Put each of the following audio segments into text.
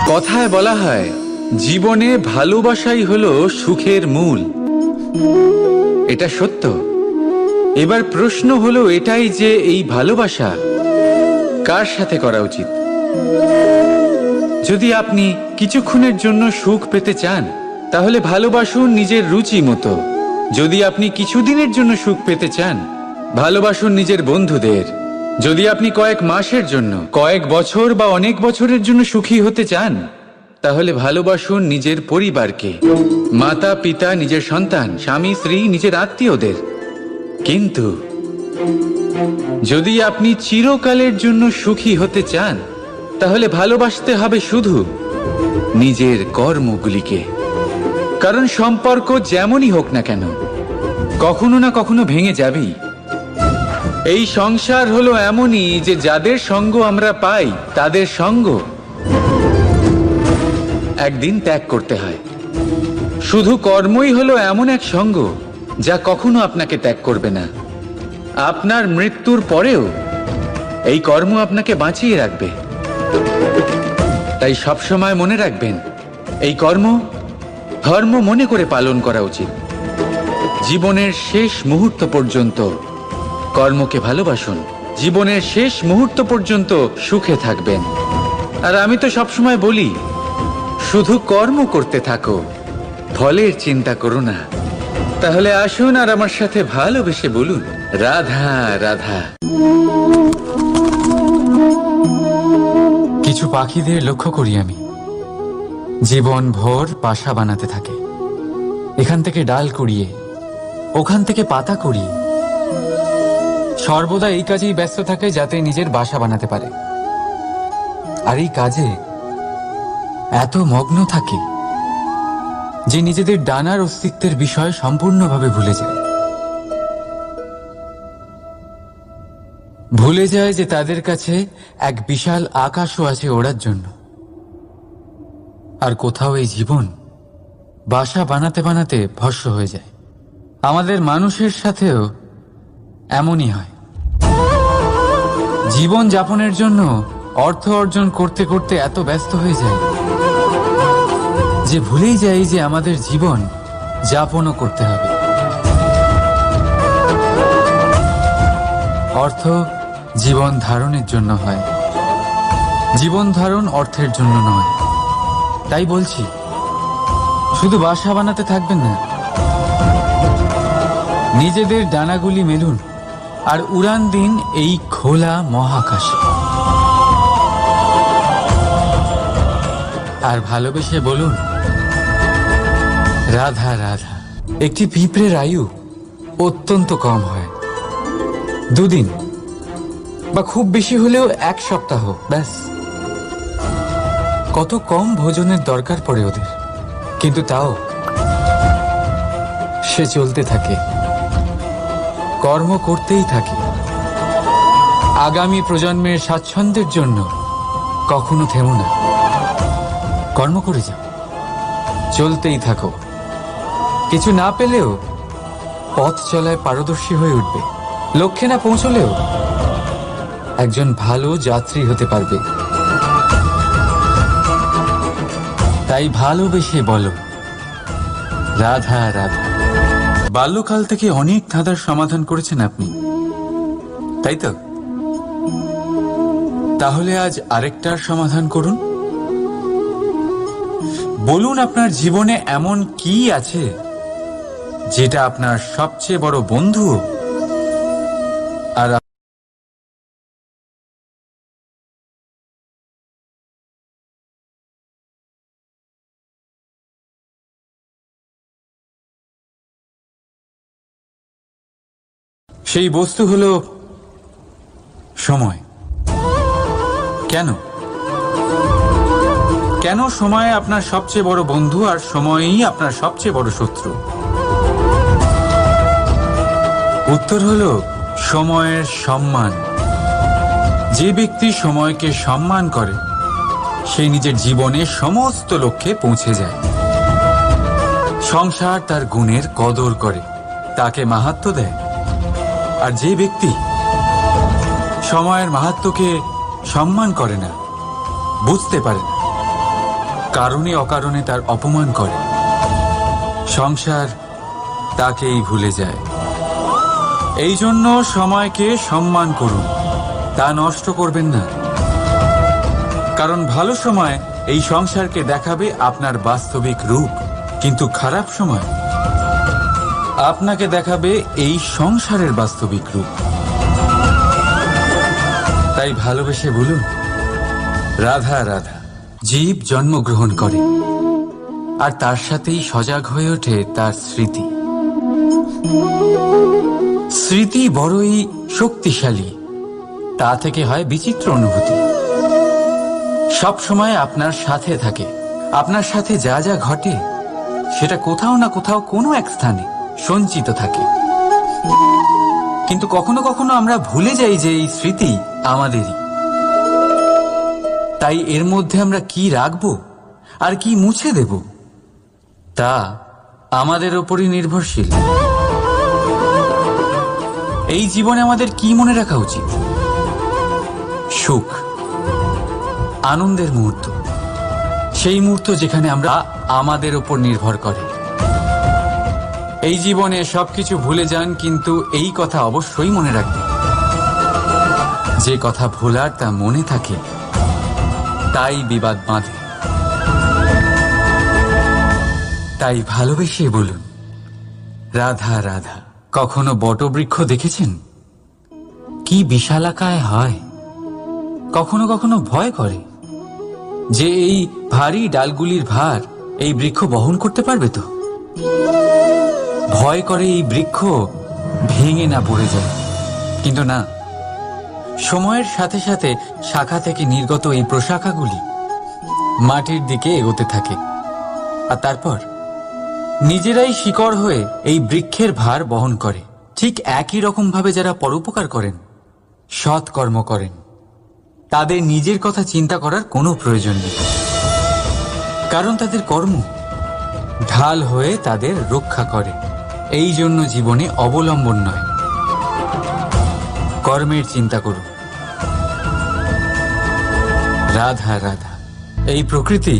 কথায় বলা হয় জীবনে ভালোবাসাই হলো সুখের মূল। এটা সত্য। এবার প্রশ্ন হলো এটাই যে এই ভালোবাসা কার সাথে করা উচিত। যদি আপনি কিছুক্ষণের জন্য সুখ পেতে চান তাহলে ভালোবাসুন নিজের রুচি মতো। যদি আপনি কিছুদিনের জন্য সুখ পেতে চান ভালোবাসুন নিজের বন্ধুদের। যদি আপনি কয়েক মাসের জন্য, কয়েক বছর বা অনেক বছরের জন্য সুখী হতে চান তাহলে ভালোবাসুন নিজের পরিবারকে, মাতা পিতা, নিজের সন্তান, স্বামী স্ত্রী, নিজের আত্মীয়দের। কিন্তু যদি আপনি চিরকালের জন্য সুখী হতে চান তাহলে ভালোবাসতে হবে শুধু নিজের কর্মগুলিকে। কারণ সম্পর্ক যেমনই হোক না কেন কখনো না কখনো ভেঙে যাবেই। এই সংসার হলো এমনই যে যাদের সঙ্গ আমরা পাই তাদের সঙ্গ একদিন ত্যাগ করতে হয়। শুধু কর্মই হলো এমন এক সঙ্গ যা কখনো আপনাকে ত্যাগ করবে না। আপনার মৃত্যুর পরেও এই কর্ম আপনাকে বাঁচিয়ে রাখবে। তাই সবসময় মনে রাখবেন, এই কর্ম ধর্ম মনে করে পালন করা উচিত। জীবনের শেষ মুহূর্ত পর্যন্ত কর্মকে ভালোবাসুন। জীবনের শেষ মুহূর্ত পর্যন্ত সুখে থাকবেন। আর আমি তো সবসময় বলি, শুধু কর্ম করতে থাকো, ফলের চিন্তা করো না। তাহলে আসুন আর আমার সাথে ভালোবেসে বলুন, রাধা রাধা। কিছু পাখিদের লক্ষ্য করি আমি, জীবন ভোর বাসা বানাতে থাকে। এখান থেকে ডাল কুড়িয়ে, ওখান থেকে পাতা কুড়িয়ে, সর্বদা এই কাজেই ব্যস্ত থাকে যাতে নিজের বাসা বানাতে পারে। আর এই কাজে এত মগ্ন থাকে যে নিজেদের ডানার অস্তিত্বের বিষয় সম্পূর্ণভাবে ভুলে যায়। ভুলে যায় যে তাদের কাছে এক বিশাল আকাশও আছে ওড়ার জন্য। আর কোথাও এই জীবন বাসা বানাতে বানাতে ভস্ম হয়ে যায়। আমাদের মানুষের সাথেও এমনই হয়। জীবন যাপনের জন্য অর্থ অর্জন করতে করতে এত ব্যস্ত হয়ে যায় যে ভুলেই যাই যে আমাদের জীবন যাপনও করতে হবে। অর্থ জীবন ধারণের জন্য হয়, জীবন ধারণ অর্থের জন্য নয়। তাই বলছি, শুধু বাসা বানাতে থাকবেন না, নিজেদের ডানাগুলি মেলুন আর উড়ান দিন এই খোলা মহাকাশে। আর ভালোবেসে বলুন, রাধা রাধা। একটি পিঁপড়ের আয়ু অত্যন্ত কম হয়, 2 দিন বা খুব বেশি হলেও 1 সপ্তাহ, ব্যাস। কত কম ভোজনের দরকার পড়ে ওদের, কিন্তু তাও সে চলতে থাকে, কর্ম করতেই থাকে। আগামী প্রজন্মের স্বাচ্ছন্দ্যের জন্য কখনো থেমো না, কর্ম করে যাও, চলতেই থাকো। কিছু না পেলেও পথ চলায় পারদর্শী হয়ে উঠবে। লক্ষ্যে না পৌঁছলেও একজন ভালো যাত্রী হতে পারবে। তাই ভালোবেসে বলো, রাধা রাধা। বাল্যকাল থেকে অনেক ধাঁধার সমাধান করেছেন আপনি, তাই তো? তাহলে আজ আরেকটার সমাধান করুন। বলুন, আপনার জীবনে এমন কি আছে যেটা আপনার সবচেয়ে বড় বন্ধু আর সেই বস্তু হলো সময়। কেন কেন সময় আপনার সবচেয়ে বড় বন্ধু আর সময়ই আপনার সবচেয়ে বড় শত্রু? উত্তর হলো সময়ের সম্মান। যে ব্যক্তি সময়কে সম্মান করে সে নিজের জীবনে সমস্ত লক্ষ্যে পৌঁছে যায়। সংসার তার গুণের কদর করে, তাকে মাহাত্ম্য দেয়। আর যে ব্যক্তি সময়ের মাহাত্ম্যকে সম্মান করে না, বুঝতে পারে না, কারণে অকারণে তার অপমান করে, সংসার তাকেই ভুলে যায়। এই জন্য সময়কে সম্মান করুন, তা নষ্ট করবেন না। কারণ ভালো সময় এই সংসারকে দেখাবে আপনার বাস্তবিক রূপ, কিন্তু খারাপ সময় আপনাকে দেখাবে এই সংসারের বাস্তবিক রূপ। তাই ভালোবেসে বলুন, রাধা রাধা। জীব জন্মগ্রহণ করে, আর তার সাথেই সজাগ হয়ে ওঠে তার স্মৃতি। স্মৃতি বড়ই শক্তিশালী, তা থেকে হয় বিচিত্র অনুভূতি। সব সময় আপনার সাথে থাকে, আপনার সাথে যা যা ঘটে সেটা কোথাও না কোথাও কোনো এক স্থানে সঞ্চিত থাকে। কিন্তু কখনো কখনো আমরা ভুলে যাই যে এই স্মৃতি আমাদেরই। তাই এর মধ্যে আমরা কি রাখবো আর কি মুছে দেব তা আমাদের ওপরই নির্ভরশীল। এই জীবনে আমাদের কি মনে রাখা উচিত? সুখ, আনন্দের মুহূর্ত, সেই মুহূর্ত যেখানে আমরা আমাদের ওপর নির্ভর করে। এই জীবনে সবকিছু ভুলে যান, কিন্তু এই কথা অবশ্যই মনে রাখবেন, যে কথা ভোলার তা মনে থাকে তাই বিবাদ বাঁধে। তাই ভালোবেসে বলুন, রাধা রাধা। কখনো বটবৃক্ষ দেখেছেন? কি বিশালাকায় হয়। কখনো কখনো ভয় করে যে এই ভারী ডালগুলির ভার এই বৃক্ষ বহন করতে পারবে তো। ভয় করে এই বৃক্ষ ভেঙে না পড়ে যায়। কিন্তু না, সময়ের সাথে সাথে শাখা থেকে নির্গত এই প্রশাখাগুলি মাটির দিকে এগোতে থাকে, আর তারপর নিজেরাই শিকড় হয়ে এই বৃক্ষের ভার বহন করে। ঠিক একই রকম ভাবে যারা পরোপকার করেন, সৎ কর্ম করেন, তাদের নিজের কথা চিন্তা করার কোনো প্রয়োজন নেই, কারণ তাদের কর্ম ঢাল হয়ে তাদের রক্ষা করে। এই জন্য জীবনে অবলম্বন নয়, কর্মের চিন্তা করুন। রাধা রাধা। এই প্রকৃতি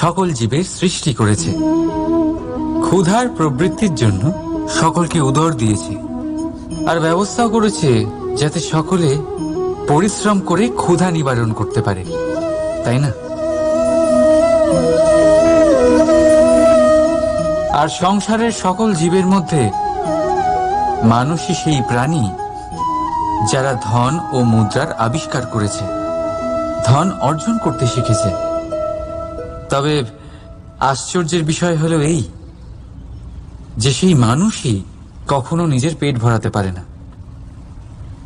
সকল জীবের সৃষ্টি করেছে, ক্ষুধার প্রবৃত্তির জন্য সকলকে উদর দিয়েছে, আর ব্যবস্থাও করেছে যাতে সকলে পরিশ্রম করে ক্ষুধা নিবারণ করতে পারে, তাই না? আর সংসারের সকল জীবের মধ্যে মানুষই সেই প্রাণী যারা ধন ও মুদ্রার আবিষ্কার করেছে, ধন অর্জন করতে শিখেছে। তবে আশ্চর্যের বিষয় হলো এই যে সেই মানুষই কখনো নিজের পেট ভরাতে পারে না।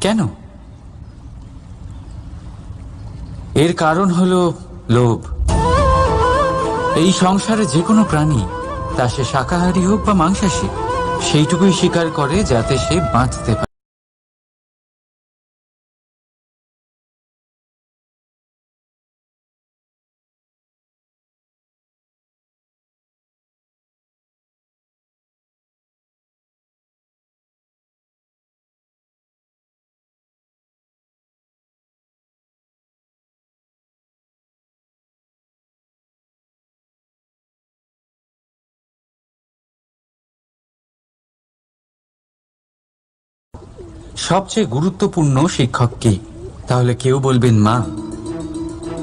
কেন? এর কারণ হলো লোভ। এই সংসারে যে কোনো প্রাণী, তা সে শাকাহারী হোক বা মাংসাশী, সেইটুকুই স্বীকার করে যাতে সে বাঁচতে পারে। সবচেয়ে গুরুত্বপূর্ণ শিক্ষক কি? তাহলে কেউ বলবেন মা,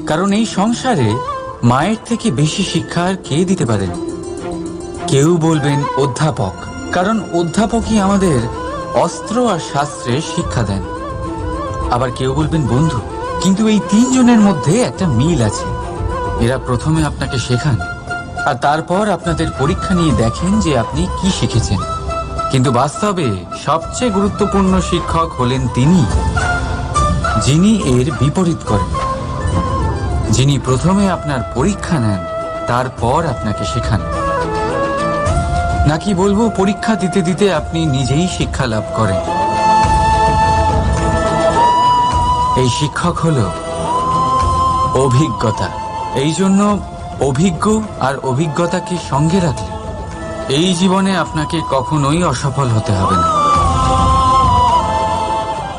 কারণ এই সংসারে মায়ের থেকে বেশি শিক্ষা আর কে দিতে পারেন। কেউ বলবেন অধ্যাপক, কারণ অধ্যাপকই আমাদের অস্ত্র আর শাস্ত্রে শিক্ষা দেন। আবার কেউ বলবেন বন্ধু, কিন্তু এই তিনজনের মধ্যে একটা মিল আছে। এরা প্রথমে আপনাকে শেখান, আর তারপর আপনাদের পরীক্ষা নিয়ে দেখেন যে আপনি কি শিখেছেন। কিন্তু বাস্তবে সবচেয়ে গুরুত্বপূর্ণ শিক্ষক হলেন তিনি, যিনি এর বিপরীত করেন, যিনি প্রথমে আপনার পরীক্ষা নেন, তারপর আপনাকে শেখান। নাকি বলবো, পরীক্ষা দিতে দিতে আপনি নিজেই শিক্ষা লাভ করেন। এই শিক্ষক হলো অভিজ্ঞতা। এই জন্য অভিজ্ঞ আর অভিজ্ঞতাকে সঙ্গে রাখলে এই জীবনে আপনাকে কখনোই অসফল হতে হবে না।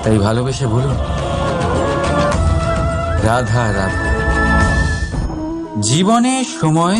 তাই ভালোবেসে বলুন, রাধা রাধা। জীবনে সময়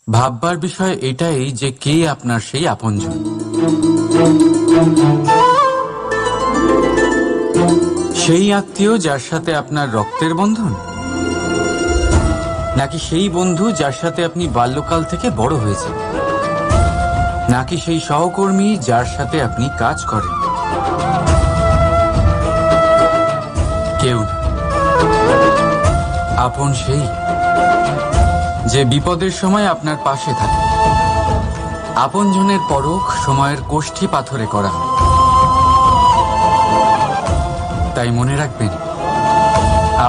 ভাববার বিষয় এটাই যে কে আপনার সেই আপনজন। সেই আত্মীয় যার সাথে আপনার রক্তের বন্ধন, নাকি সেই বন্ধু যার সাথে আপনি বাল্যকাল থেকে বড় হয়েছেন, নাকি সেই সহকর্মী যার সাথে আপনি কাজ করেন? কেউ না। আপন সেই যে বিপদের সময় আপনার পাশে থাকে। আপনজনের পরখ সময়ের কোষ্ঠী পাথরে করা হয়। তাই মনে রাখবেন,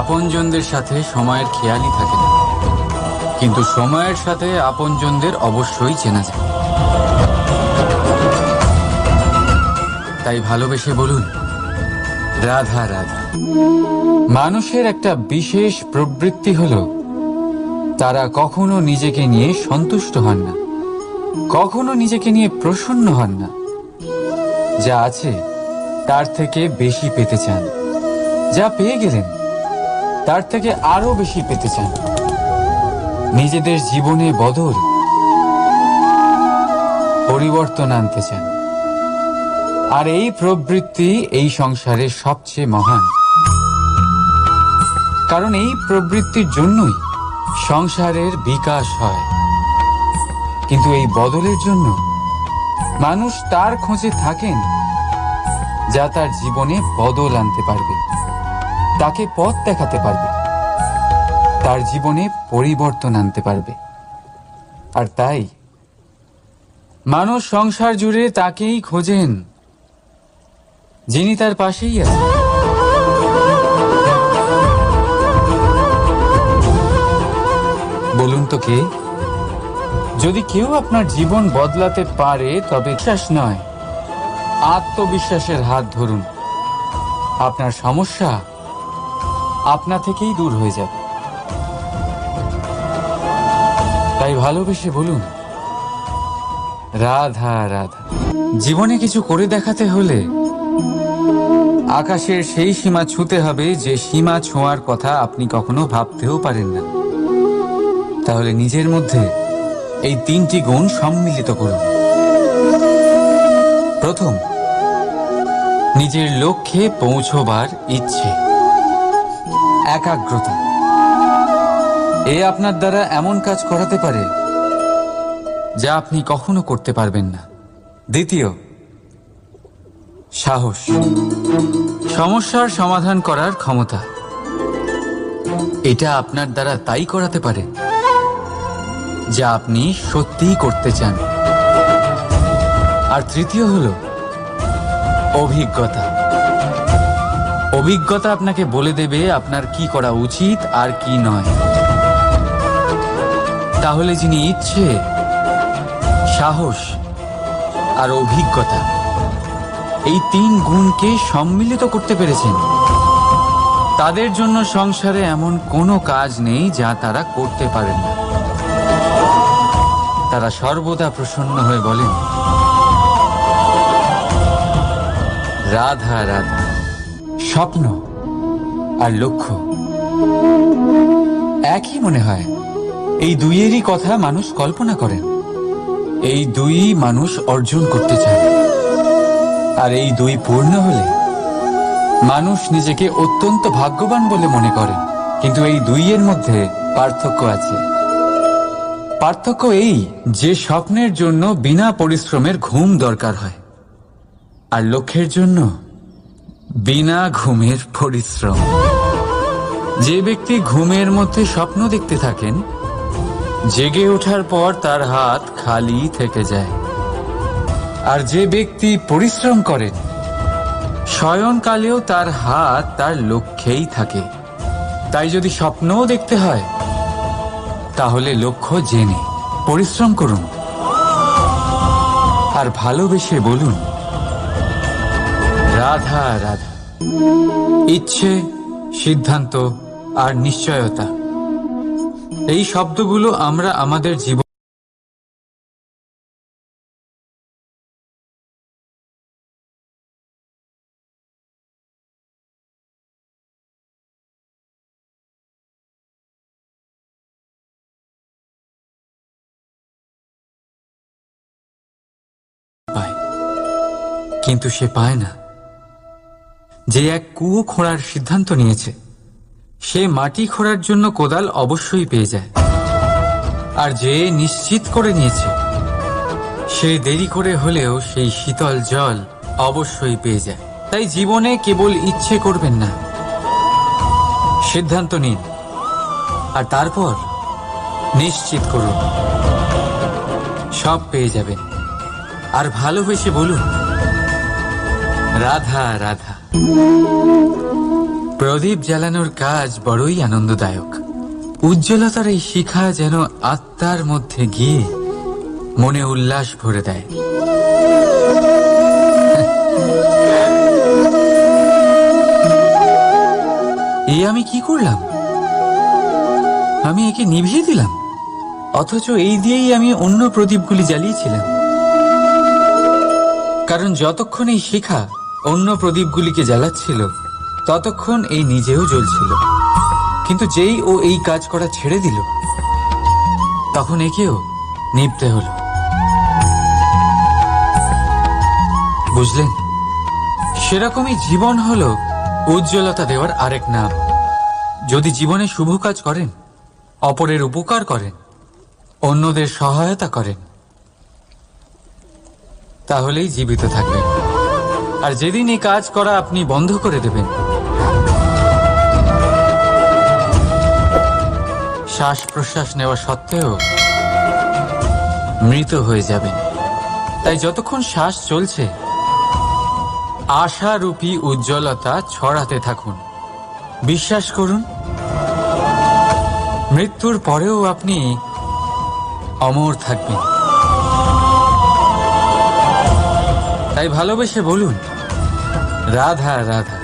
আপনজনদের সাথে সময়ের খেয়ালই থাকে না, কিন্তু সময়ের সাথে আপনজনদের অবশ্যই চেনা যায়। তাই ভালোবেসে বলুন, রাধা রাধা। মানুষের একটা বিশেষ প্রবৃত্তি হলো তারা কখনো নিজেকে নিয়ে সন্তুষ্ট হন না, কখনো নিজেকে নিয়ে প্রসন্ন হন না। যা আছে তার থেকে বেশি পেতে চান, যা পেয়ে গেলেন তার থেকে আরো বেশি পেতে চান। নিজেদের জীবনে বদল, পরিবর্তন আনতে চান। আর এই প্রবৃত্তি এই সংসারের সবচেয়ে মহান, কারণ এই প্রবৃত্তির জন্যই সংসারের বিকাশ হয়। কিন্তু এই বদলের জন্য মানুষ তার খোঁজে থাকেন যা তার জীবনে বদল আনতে পারবে, তাকে পথ দেখাতে পারবে, তার জীবনে পরিবর্তন আনতে পারবে। আর তাই মানুষ সংসার জুড়ে তাকেই খোঁজেন যিনি তার পাশেই আছেন। বলুন তো কে? যদি কেউ আপনার জীবন বদলাতে পারে তবে বিশ্বাস নয়, আত্মবিশ্বাসের হাত ধরুন। আপনার সমস্যা আপনা থেকেই দূর হয়ে যাবে। তাই ভালোবেসে বলুন, রাধা রাধা। জীবনে কিছু করে দেখাতে হলে আকাশের সেই সীমা ছুঁতে হবে যে সীমা ছোঁয়ার কথা আপনি কখনো ভাবতেও পারেন না। তাহলে নিজের মধ্যে এই তিনটি গুণ সম্মিলিত করুন। প্রথম, নিজের লক্ষ্যে পৌঁছবার ইচ্ছে, একাগ্রতা। এ আপনার দ্বারা এমন কাজ করাতে পারে যা আপনি কখনো করতে পারবেন না। দ্বিতীয়, সাহস, সমস্যার সমাধান করার ক্ষমতা। এটা আপনার দ্বারা তাই করাতে পারে যা আপনি সত্যিই করতে চান। আর তৃতীয় হলো অভিজ্ঞতা। অভিজ্ঞতা আপনাকে বলে দেবে আপনার কি করা উচিত আর কি নয়। তাহলে যিনি ইচ্ছে, সাহস আর অভিজ্ঞতা এই তিন গুণকে সম্মিলিত করতে পেরেছেন, তাদের জন্য সংসারে এমন কোনো কাজ নেই যা তারা করতে পারেন না। তারা সর্বদা প্রসন্ন হয়ে বলেন, রাধা রাধা। স্বপ্ন আর লক্ষ্য একই মনে হয়। এই দুইয়েরই কথা মানুষ কল্পনা করেন। এই দুই মানুষ অর্জন করতে চান। আর এই দুই পূর্ণ হলে মানুষ নিজেকে অত্যন্ত ভাগ্যবান বলে মনে করেন। কিন্তু এই দুইয়ের মধ্যে পার্থক্য আছে। পার্থক্য এই যে স্বপ্নের জন্য বিনা পরিশ্রমের ঘুম দরকার হয়, আর লক্ষ্যের জন্য বিনা ঘুমের পরিশ্রম। যে ব্যক্তি ঘুমের মধ্যে স্বপ্ন দেখতে থাকেন, জেগে ওঠার পর তার হাত খালি থেকে যায়। আর যে ব্যক্তি পরিশ্রম করেন, শয়নকালেও তার হাত তার লক্ষ্যেই থাকে। তাই যদি স্বপ্নও দেখতে হয়, তাহলে লক্ষ্য জেনে পরিশ্রম করুন আর ভালোবেসে বলুন, রাধা রাধা। ইচ্ছে, সিদ্ধান্ত আর নিশ্চয়তা, এই শব্দগুলো আমরা আমাদের জীবন পায়, কিন্তু সে পায় না। যে এক কুয়ো খোঁড়ার সিদ্ধান্ত নিয়েছে, সে মাটি খোঁড়ার জন্য কোদাল অবশ্যই পেয়ে যায়। আর যে নিশ্চিত করে নিয়েছে, সে দেরি করে হলেও সেই শীতল জল অবশ্যই পেয়ে যায়। তাই জীবনে কেবল ইচ্ছে করবেন না, সিদ্ধান্ত নিন আর তারপর নিশ্চিত করুন, সব পেয়ে যাবেন। আর ভালোবেসে বলুন, রাধা রাধা। প্রদীপ জ্বালানোর কাজ বড়ই আনন্দদায়ক। উজ্জ্বলতার এই শিখা যেন আত্মার মধ্যে গিয়ে মনে উল্লাস ভরে দেয়। এ আমি কি করলাম? আমি একে নিভিয়ে দিলাম, অথচ এই দিয়েই আমি অন্য প্রদীপগুলি জ্বালিয়েছিলাম। কারণ যতক্ষণ এই শিখা অন্য প্রদীপগুলিকে জ্বালাচ্ছিল, ততক্ষণ এই নিজেও জ্বলছিল। কিন্তু যেই ও এই কাজ করা ছেড়ে দিল, তখন একেও নিভতে হলো। বুঝলেন? সেরকমই জীবন হলো উজ্জ্বলতা দেওয়ার আরেক নাম। যদি জীবনে শুভ কাজ করেন, অপরের উপকার করেন, অন্যদের সহায়তা করেন, তাহলেই জীবিত থাকবেন। আর যেদিন এই কাজ করা আপনি বন্ধ করে দেবেন, শ্বাস প্রশ্বাস নেওয়া সত্ত্বেও মৃত হয়ে যাবেন। তাই যতক্ষণ শ্বাস চলছে, আশারূপী উজ্জ্বলতা ছড়াতে থাকুন। বিশ্বাস করুন, মৃত্যুর পরেও আপনি অমর থাকবেন। তাই ভালোবেসে বলুন, রাধা রাধা।